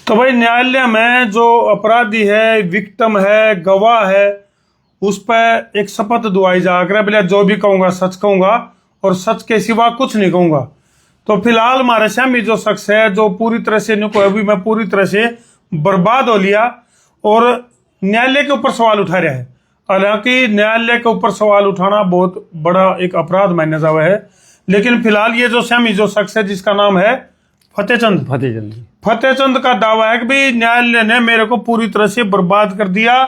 तो भाई न्यायालय में जो अपराधी है, विक्टिम है, गवाह है, उस पर एक शपथ दुआई जा कर बोले जो भी कहूंगा सच कहूंगा और सच के सिवा कुछ नहीं कहूंगा। तो फिलहाल हमारे सामने जो शख्स है जो पूरी तरह से अभी मैं पूरी तरह से बर्बाद हो लिया और न्यायालय के ऊपर सवाल उठा रहा है। हालांकि न्यायालय के ऊपर सवाल उठाना बहुत बड़ा एक अपराध माना जावा है, लेकिन फिलहाल ये जो सामी जो शख्स है जिसका नाम है फतेहचंद का दावा है कि भाई न्यायालय ने मेरे को पूरी तरह से बर्बाद कर दिया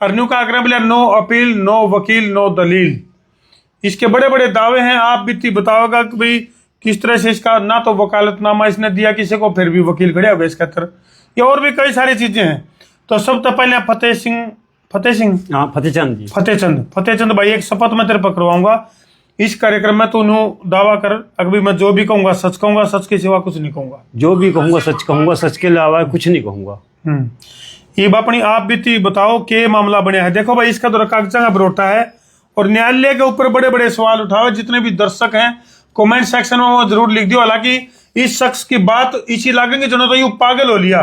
और न्यू का बोले नो अपील, नो वकील, नो दलील। इसके बड़े बड़े दावे हैं। आप भी बताओगा कि भाई किस तरह से इसका ना तो वकालतनामा इसने दिया किसी को, फिर भी वकील खड़े हो गए इसके अंदर। ये और भी कई सारी चीजें हैं। तो सब तो पहले फतेहचंद भाई एक शपथ मैं तेरे पर करवाऊंगा। इस कार्यक्रम में तू दावा कर अगर मैं जो भी कहूंगा सच कहूंगा, सच के सिवा कुछ नहीं कहूंगा। जो भी कहूंगा सच के अलावा कुछ नहीं कहूंगा। ये अपनी आप बीती बताओ के मामला बने है। देखो भाई इसका तो कागजा का बरोटा है और न्यायालय के ऊपर बड़े बड़े सवाल उठाओ। जितने भी दर्शक हैं कमेंट सेक्शन में वो जरूर लिख दियो। हालांकि इस शख्स की बात इसी लगेंगे जिन्होंने तो यू पागल हो लिया,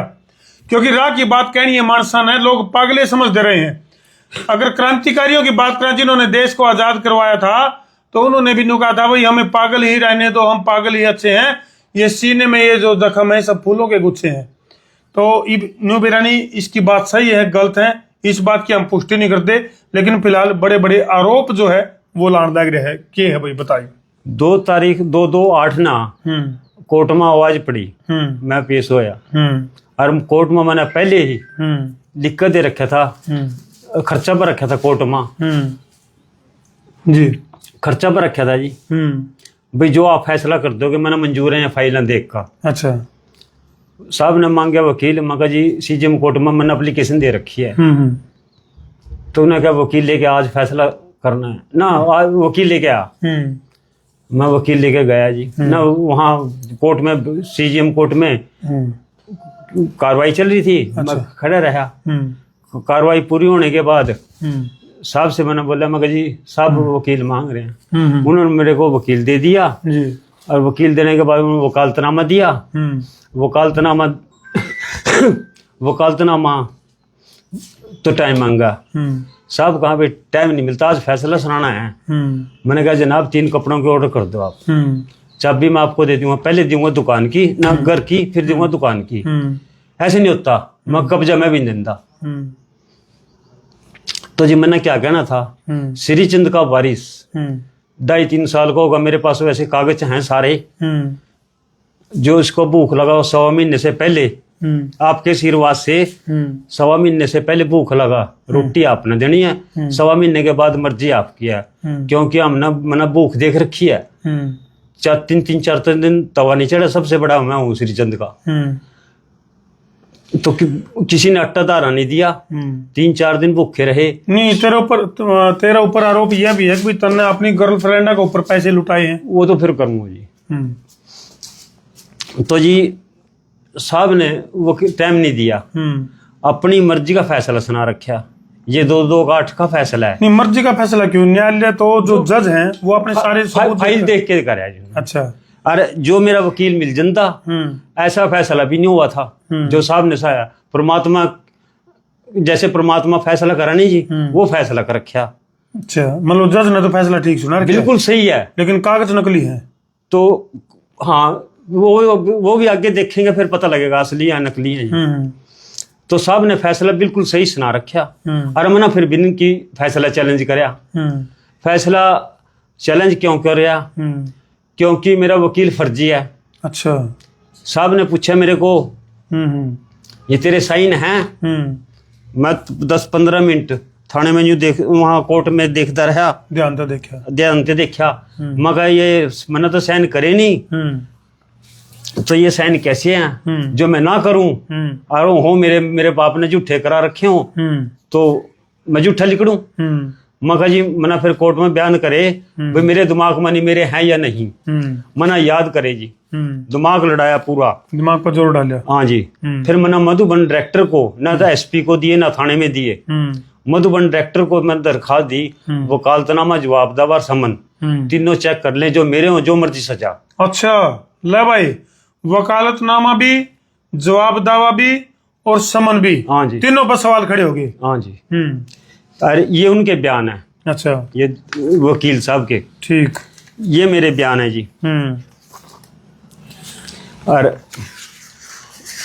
क्योंकि राह की बात कहनी है मानसान है, लोग पागले समझ दे रहे हैं। अगर क्रांतिकारियों की बात करें जिन्होंने देश को आजाद करवाया था तो उन्होंने भी कहा था भाई हमें पागल ही रहने दो, हम पागल ही अच्छे हैं, ये सीने में ये जो जख्म है सब फूलों के गुच्छे हैं। तो न्यू बिरानी इसकी बात सही है गलत है इस बात की हम पुष्टि नहीं करते, लेकिन फिलहाल बड़े बड़े आरोप जो है वो लान लग रहे हैं। क्या है भाई बताइए। 2 तारीख 2/2/8 ना कोर्ट में आवाज पड़ी, मैं पेश होया और कोर्ट में मैंने पहले ही लिख कर दे रखा था, खर्चा पर रखा था कोर्ट में जी, खर्चा पर रखा था जी भाई जो आप फैसला कर दोगे मैंने मंजूर है फाइल देख का। अच्छा साहब ने मांगा वकील, मगर जी सीजीएम कोर्ट में मैंने एप्लीकेशन दे रखी है। तो उन्होंने कहा वकील लेके आज फैसला करना है ना, आज वकील लेके आ। मैं वकील लेके गया जी ना, वहाँ कोर्ट में सीजीएम कोर्ट में कार्रवाई चल रही थी। अच्छा। मैं खड़ा रहा, कार्रवाई पूरी होने के बाद साहब से मैंने बोला मगर जी साहब वकील मांग रहे हैं। उन्होंने मेरे को वकील दे दिया और वकील देने के बाद उन्होंने वकालतनामा दिया। वकालतनामा तो टाइम मांगा। साहब कहाँ पे टाइम नहीं मिलता, आज फैसला सुनाना है। मैंने कहा जनाब 3 कपड़ों के ऑर्डर कर दो आप, चाबी मैं आपको दे दूंगा, पहले दूंगा दुकान की ना घर की, फिर दूंगा दुकान की। ऐसे नहीं होता, मैं कब्जा में भी नहीं देता। तो जी मैंने क्या कहना था, श्रीचंद का वारिस 2.5-3 साल का होगा, मेरे पास वैसे कागज हैं सारे। जो इसको भूख लगा 1.25 महीने से पहले आपके आशीर्वाद से 1.25 महीने से पहले भूख लगा, रोटी आपने देनी है, 1.25 महीने के बाद मर्जी आपकी है, क्योंकि हमने मैंने भूख देख रखी है। 4 दिन तवा नहीं चढ़ा, सबसे बड़ा मैं हूँ श्रीचंद का। तो किसी ने अट्टा धारा नहीं दिया, 3-4 दिन भूखे रहे। नहीं तेरा ऊपर आरोप यह भी है कि तन्ने अपनी गर्लफ्रेंड के ऊपर पैसे लुटाए हैं। वो तो फिर करूंगा जी। तो जी साहब ने वो टाइम नहीं दिया, अपनी मर्जी का फैसला सुना रखा। ये 2/2/8 का फैसला है। नहीं मर्जी का फैसला क्यों, न्यायालय तो जो जज हैं वो अपने सारे फाइल देख के कराया जी। अच्छा, अरे जो मेरा वकील मिल जनता ऐसा फैसला भी नहीं हुआ था जो साहब ने साया। परमात्मा जैसे परमात्मा फैसला करा नहीं जी, वो फैसला कर रखा। अच्छा, मतलब जज ने तो फैसला ठीक सुना, बिल्कुल सही है, लेकिन कागज नकली है। तो हाँ वो भी आगे देखेंगे फिर पता लगेगा असली या नकली है। तो साहब ने फैसला बिल्कुल सही सुना रखा और मैंने फिर भी की फैसला चैलेंज कराया। फैसला चैलेंज क्यों कर रहा, क्योंकि मेरा वकील फर्जी है। अच्छा, साहब ने पूछा मेरे को ये तेरे साइन हैं? मैं 10-15 मिनट थाने में यूं देख, वहां कोर्ट में देखता रहा, ध्यान से देखा। मगर ये मैंने तो साइन करे नहीं, तो ये साइन कैसे हैं जो मैं ना करूं और हो मेरे बाप ने झूठे करा रखे हो तो मैं झूठा लिख दूं। मगर जी मना फिर कोर्ट में बयान करे भाई मेरे दिमाग में नहीं मेरे हैं या नहीं, मना याद करे जी। दिमाग लड़ाया, पूरा दिमाग पर जोर डाला। हाँ जी। फिर मना मधुबन डायरेक्टर को ना तो एसपी को दिए ना थाने में दिए, मधुबन डायरेक्टर को मैंने दरखास्त दी, वकालतनामा जवाबदार समन तीनों चेक कर ले, जो मेरे हो जो मर्जी सजा। अच्छा ले भाई, वकालतनामा भी, जवाब दावा भी और समन भी, हाँ जी। तीनों पर सवाल खड़े हो गए। हाँ जी। और ये उनके बयान है। अच्छा, ये वकील साहब के, ठीक। ये मेरे बयान है जी। और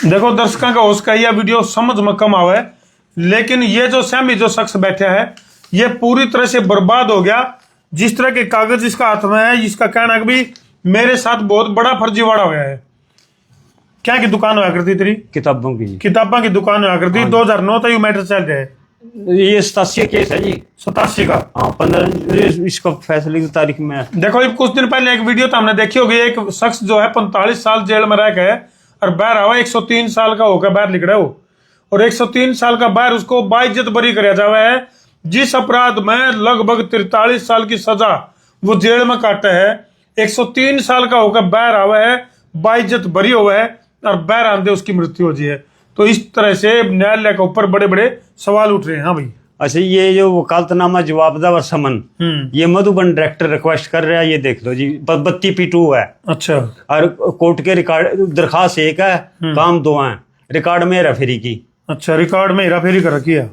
देखो दर्शकों का उसका यह वीडियो समझ में कम आवा है, लेकिन ये जो सहमी जो शख्स बैठा है ये पूरी तरह से बर्बाद हो गया। जिस तरह के कागज इसका हाथ में है, इसका कहना है कि भी मेरे साथ बहुत बड़ा फर्जीवाड़ा हुआ है। क्या की दुकान हुआ करती तेरी? किताबों की, किताबों की दुकान हुआ करती। 2009 तक ये मैटर चल रहा है। ये 87 केस है जी। 87 का? हाँ, 15 इसका फैसले की तारीख में है। देखो कुछ दिन पहले एक वीडियो तो हमने देखी होगी, एक शख्स जो है 45 साल जेल में रह गए और बाहर आवा 103 साल का होकर बाहर निकला वो, और 103 साल का बाहर उसको बाइज्जत बरी कराया जावा है। जिस अपराध में लगभग 43 साल की सजा वो जेल में काटा है, 103 साल का होकर बाहर आवा है, बाइज्जत बरी हुआ है और बाहर आंदे उसकी मृत्यु हो जी है। तो इस तरह से न्यायालय के ऊपर बड़े बड़े सवाल उठ रहे हैं। हाँ भाई। अच्छा, ये जो वकालतनामा जवाबदार और समन, ये मधुबन डायरेक्टर रिक्वेस्ट कर रहा है, ये देख लो जी। 32 P2 है। अच्छा। और कोर्ट के रिकॉर्ड दरखास्त एक है, काम 2 हैं, रिकॉर्ड में हेराफेरी की। अच्छा, रिकॉर्ड में हेराफेरी कर रखी है।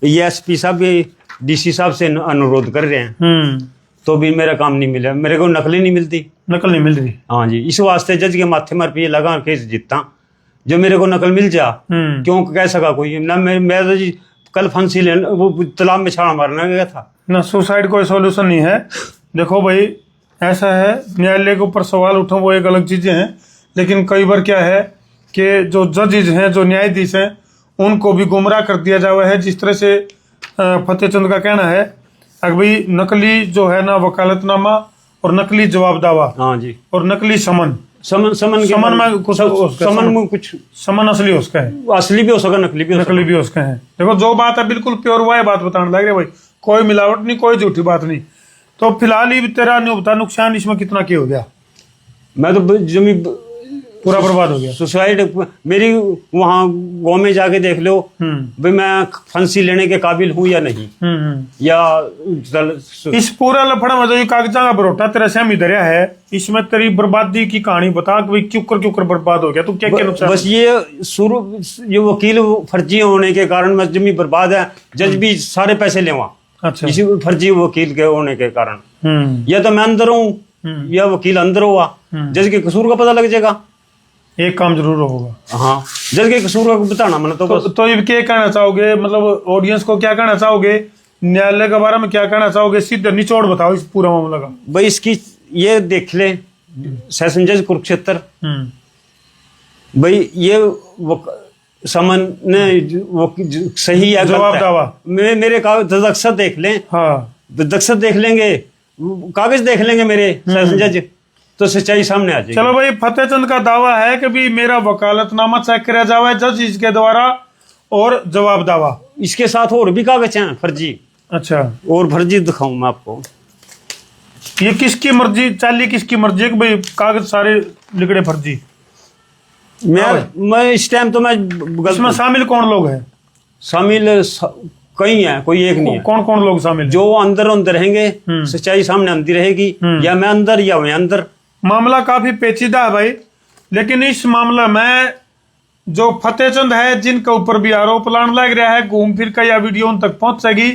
ये SP साहब भी DC साहब से अनुरोध कर रहे हैं, तो भी मेरा काम नहीं मिला, मेरे को नकली नहीं मिलती। नकल नहीं मिल रही? हाँ जी। इस वास्ते जज के माथे में रुपये लगा केस जीतता, जो मेरे को नकल मिल जा। क्यों कह सका कोई ना? मैं तो जी कल फांसी लेने वो तालाब में छाड़ा मारने गया था ना। सुसाइड कोई सॉल्यूशन नहीं है। देखो भाई, ऐसा है, न्यायालय के ऊपर सवाल उठो वो एक अलग चीजें हैं, लेकिन कई बार क्या है कि जो जजेज हैं, जो न्यायाधीश हैं, उनको भी गुमराह कर दिया जावा है। जिस तरह से फतेहचंद का कहना है कि भाई नकली जो है ना वकालतनामा और नकली जवाब दावा, हाँ जी, और नकली समन समन में कुछ समन में कुछ समन असली उसका है, असली भी हो सका, नकली भी उसका है। देखो जो बात है बिल्कुल प्योर हुआ है, बात बताने लग रहे भाई, कोई मिलावट नहीं, कोई झूठी बात नहीं। तो फिलहाल ही तेरा नहीं बता नुकसान इसमें कितना क्या हो गया? मैं तो जमी पूरा बर्बाद हो गया। सुसाइड मेरी वहां गाँव में जाके देख लो भाई, मैं फांसी लेने के काबिल हूँ या नहीं। या इस पूरा लफड़ा में जो ये कागजा का बरोटा तेरा सहमी दरिया है, इसमें तेरी बर्बादी की कहानी बता कि भाई क्यों कर बर्बाद हो गया, तू क्या नुकसान? बस ये वकील फर्जी होने के कारण मैं जमी बर्बाद है। जज भी सारे पैसे ले वहां। अच्छा। इसी फर्जी वकील के होने के कारण या तो मैं अंदर हूँ या वकील अंदर हुआ, जज के कसूर का पता लग जाएगा। एक काम जरूर होगा। हाँ, जज के कसूर का बताना मतलब। तो ये क्या कहना चाहोगे, मतलब ऑडियंस को क्या कहना चाहोगे, न्यायालय के बारे में क्या कहना चाहोगे? सीधे निचोड़ बताओ इस पूरा मामला का। भाई इसकी ये देख ले, सेशन जज कुरुक्षेत्र, भाई ये समन ने वो सही है जवाब दावा, मेरे कागज दस्तखत देख लें। हाँ, दस्तखत देख लेंगे, कागज देख लेंगे मेरे सेशन जज, तो सच्चाई सामने आ जाएगी। चलो भाई, फतेहचंद का दावा है कि भी मेरा वकालतनामा चेक किया जावा जज इसके द्वारा और जवाब दावा, इसके साथ और भी कागज हैं फर्जी। अच्छा, और फर्जी दिखाऊं मैं आपको? ये किसकी मर्जी चाली, किसकी मर्जी है कि भाई कागज सारे लिखड़े फर्जी? मैं इस टाइम तो मैं इसमें शामिल कौन लोग हैं? शामिल कई हैं, कोई एक नहीं है। कौन लोग शामिल? जो अंदर रहेंगे, सच्चाई सामने आती रहेगी, या मैं अंदर या मैं अंदर। मामला काफी पेचीदा है भाई, लेकिन इस मामला में जो फतेहचंद है, जिनके ऊपर भी आरोप लाने लग रहा है, घूम फिर कर यह वीडियो उन तक पहुंचेगी,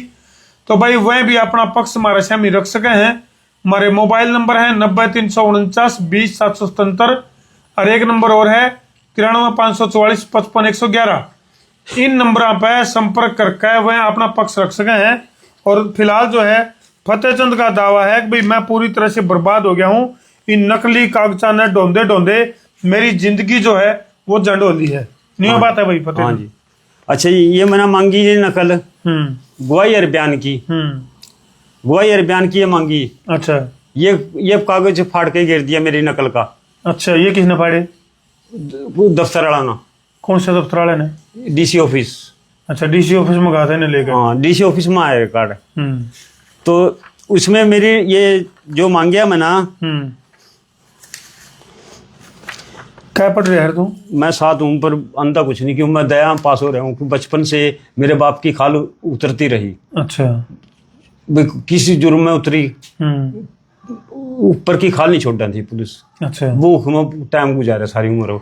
तो भाई वह भी अपना पक्ष हमारे सामने रख सके हैं। हमारे मोबाइल नंबर है 90 349 20 777 और एक नंबर और है 93 544 55 111। इन नंबरों पर संपर्क करके वह अपना पक्ष रख सके हैं। और फिलहाल जो है फतेहचंद का दावा है कि भाई मैं पूरी तरह से बर्बाद हो गया हूँ, इन नकली कागजा ने ढोंदे मेरी जिंदगी जो है वो झंडोली है। नहीं बात है भाई फतेहचंद? हाँ जी। अच्छा, ये मैंने मांगी है नकल गवाही और बयान की, गवाही और बयान की ये मांगी। अच्छा, ये कागज फाड़ के गिर दिया मेरी नकल का। अच्छा, ये किसने फाड़े? दफ्तर वाला ना। कौन सा दफ्तर वाले ने? DC office. अच्छा, DC ऑफिस में गया था इन्हें लेकर? हाँ, DC ऑफिस में आया रिकॉर्ड। तो उसमें मेरी ये जो मांगिया मैं ना, क्या पढ़ रहा है तू? मैं साथ हूँ पर अंधा कुछ नहीं, क्यों मैं दया पास हो रहा हूँ। बचपन से मेरे बाप की खाल उतरती रही। अच्छा, किसी जुर्म में उतरी, ऊपर की खाल नहीं छोड़ थी पुलिस। अच्छा, वो टाइम गुजारा सारी उम्र।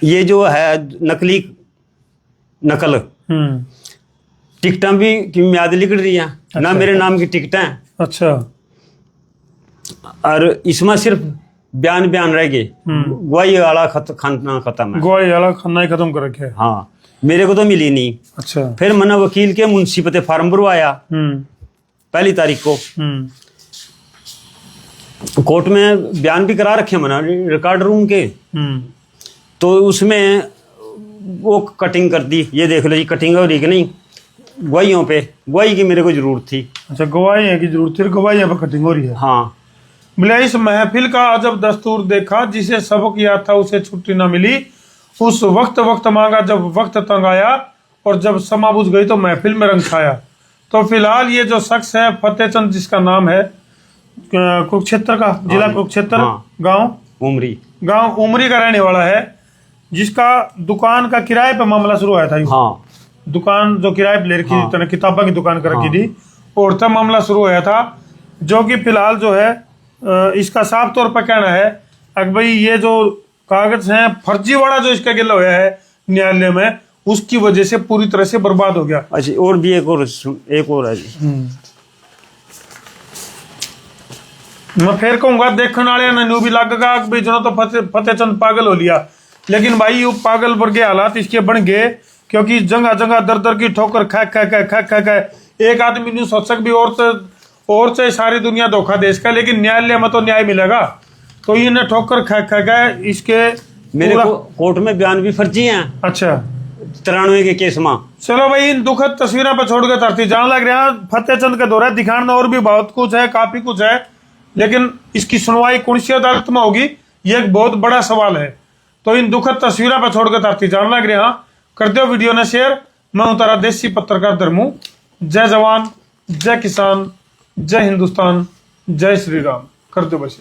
ये जो है नकली नकल टिकटा भी की म्याद निकल रही है ना, मेरे नाम की टिकट है। अच्छा। और इसमें सिर्फ बयान रह गए, गवाही वाला खाना खत्म है, गवाही वाला खाना ही खत्म कर रखे। हाँ, मेरे को तो मिली नहीं। अच्छा। फिर मैंने वकील के मुंशी पते फार्म भरवाया 1 तारीख को। कोर्ट में बयान भी करा रखे मैंने रिकॉर्ड रूम के। तो उसमें वो कटिंग कर दी, ये देख लो जी कटिंग हो रही कि नहीं, गवाहियों पे गवाही की मेरे को जरूरत थी। अच्छा, गवाही की जरूरत थी, गवाही पे कटिंग हो रही है। हाँ। बोले इस महफिल का अजब दस्तूर देखा, जिसे सबक याद था उसे छुट्टी न मिली, उस वक्त मांगा जब वक्त तंग आया, और जब समा बुझ गई तो महफिल में रंग छाया। तो फिलहाल ये जो शख्स है फतेह चंद, जिसका नाम है कुरुक्षेत्र का, जिला कुरुक्षेत्र, गांव उमरी का रहने वाला है, जिसका दुकान का किराए पे मामला शुरू हुआ था। हाँ। दुकान जो किराए पे ले रखी थी, हाँ। किताबों की दुकान कर रखी थी, और तब मामला शुरू हुआ था। जो कि फिलहाल जो है इसका साफ तौर पर कहना है कि भाई ये जो कागज हैं फर्जीवाड़ा जो इसका गिला हुआ है न्यायालय में, उसकी वजह से पूरी तरह से बर्बाद हो गया। अच्छा, और भी एक और है जी। मैं फिर कहूंगा देखने वाले ने भी लगेगा भाई जो तो फतेह चंद पागल हो लिया, लेकिन भाई ये पागल वर्गे हालात इसके बन गए, क्योंकि जगह जगह दर की ठोकर खा एक आदमी ने सोचा भी और से सारी दुनिया धोखा दे इसका, लेकिन न्यायालय में तो न्याय मिलेगा, तो इन्हें ठोकर खा इसके मेरे को कोर्ट में बयान भी फर्जी हैं। अच्छा। 93 के केस में। चलो भाई, इन दुखद तस्वीरों पर छोड़ के धरती जान लग रहा है। फतेह चंद के दौरे दिखाने और भी बहुत कुछ है, काफी कुछ है, लेकिन इसकी सुनवाई कौन सी अदालत में होगी, ये एक बहुत बड़ा सवाल है। तो इन दुखद तस्वीरों पर छोड़ के धरती जान लग रहा, कर दो वीडियो ने शेयर। मैं हूं तारा देसी पत्रकार धर्मू। जय जवान, जय किसान, जय हिंदुस्तान, जय श्री राम। कर दो बस।